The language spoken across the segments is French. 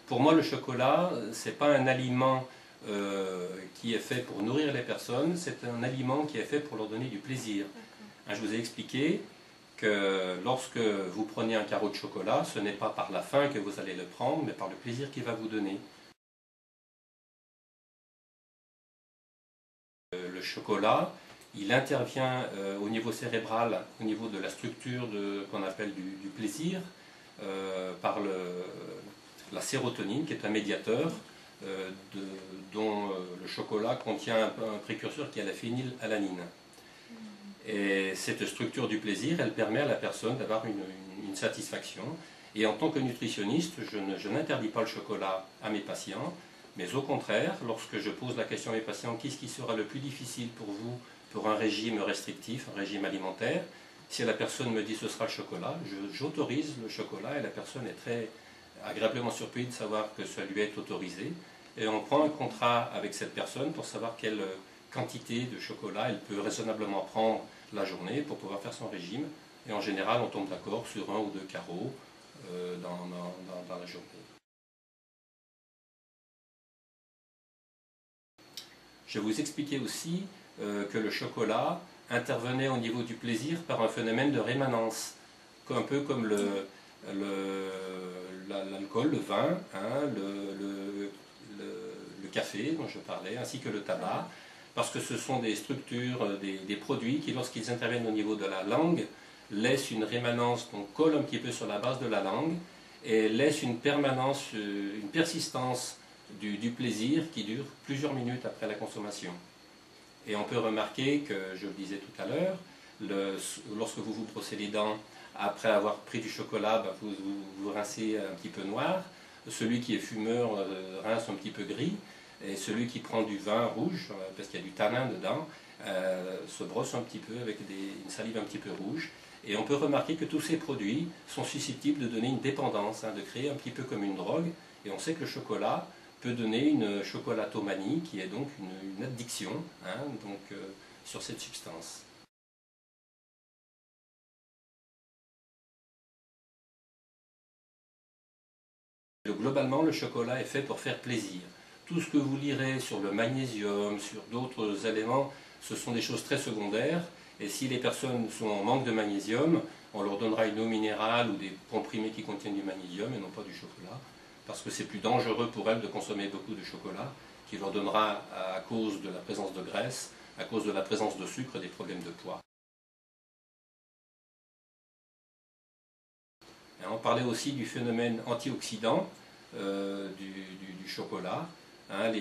Pour moi, le chocolat, ce n'est pas un aliment qui est fait pour nourrir les personnes, c'est un aliment qui est fait pour leur donner du plaisir. Hein, je vous ai expliqué que lorsque vous prenez un carreau de chocolat, ce n'est pas par la faim que vous allez le prendre, mais par le plaisir qu'il va vous donner. Le chocolat, il intervient au niveau cérébral, au niveau de la structure qu'on appelle du plaisir, par la sérotonine, qui est un médiateur, dont le chocolat contient un précurseur qui est la phénylalanine. Et cette structure du plaisir, elle permet à la personne d'avoir une satisfaction. Et en tant que nutritionniste, je n'interdis pas le chocolat à mes patients, mais au contraire, lorsque je pose la question à mes patients, qu'est-ce qui sera le plus difficile pour vous pour un régime restrictif, un régime alimentaire, si la personne me dit ce sera le chocolat, j'autorise le chocolat et la personne est très agréablement surprise de savoir que ça lui est autorisé. Et on prend un contrat avec cette personne pour savoir quelle quantité de chocolat elle peut raisonnablement prendre la journée pour pouvoir faire son régime. Et en général, on tombe d'accord sur 1 ou 2 carreaux dans la journée. Je vais vous expliquer aussi que le chocolat intervenait au niveau du plaisir par un phénomène de rémanence, un peu comme l'alcool, le vin, hein, le café dont je parlais, ainsi que le tabac, parce que ce sont des structures, des produits qui, lorsqu'ils interviennent au niveau de la langue, laissent une rémanence, donc collent un petit peu sur la base de la langue, et laissent une permanence, une persistance du plaisir qui dure plusieurs minutes après la consommation. Et on peut remarquer que, je le disais tout à l'heure, lorsque vous vous brossez les dents, après avoir pris du chocolat, ben vous rincez un petit peu noir. Celui qui est fumeur rince un petit peu gris. Et celui qui prend du vin rouge, parce qu'il y a du tanin dedans, se brosse un petit peu avec une salive un petit peu rouge. Et on peut remarquer que tous ces produits sont susceptibles de donner une dépendance, hein, de créer un petit peu comme une drogue. Et on sait que le chocolat peut donner une chocolatomanie, qui est donc une addiction, hein, sur cette substance. Globalement, le chocolat est fait pour faire plaisir. Tout ce que vous lirez sur le magnésium, sur d'autres éléments, ce sont des choses très secondaires. Et si les personnes sont en manque de magnésium, on leur donnera une eau minérale ou des comprimés qui contiennent du magnésium et non pas du chocolat, parce que c'est plus dangereux pour elles de consommer beaucoup de chocolat, qui leur donnera, à cause de la présence de graisse, à cause de la présence de sucre, des problèmes de poids. Et on parlait aussi du phénomène antioxydant du chocolat. Hein,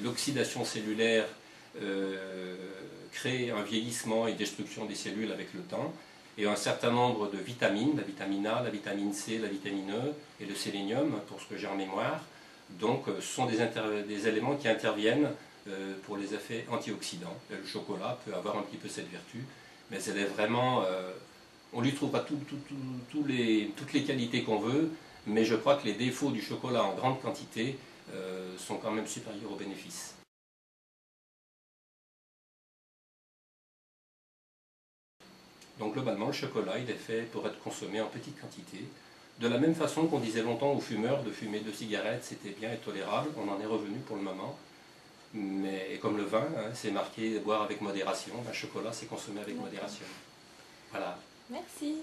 l'oxydation cellulaire crée un vieillissement et destruction des cellules avec le temps. Et un certain nombre de vitamines, la vitamine A, la vitamine C, la vitamine E et le sélénium, pour ce que j'ai en mémoire, donc sont des éléments qui interviennent pour les effets antioxydants. Et le chocolat peut avoir un petit peu cette vertu, mais elle est vraiment... on lui trouvera toutes les qualités qu'on veut, mais je crois que les défauts du chocolat en grande quantité sont quand même supérieurs aux bénéfices. Donc globalement, le chocolat, il est fait pour être consommé en petite quantité. De la même façon qu'on disait longtemps aux fumeurs de fumer 2 cigarettes, c'était bien et tolérable, on en est revenu pour le moment. Mais comme le vin, hein, c'est marqué boire avec modération, le chocolat, c'est consommer avec modération. Voilà. Merci.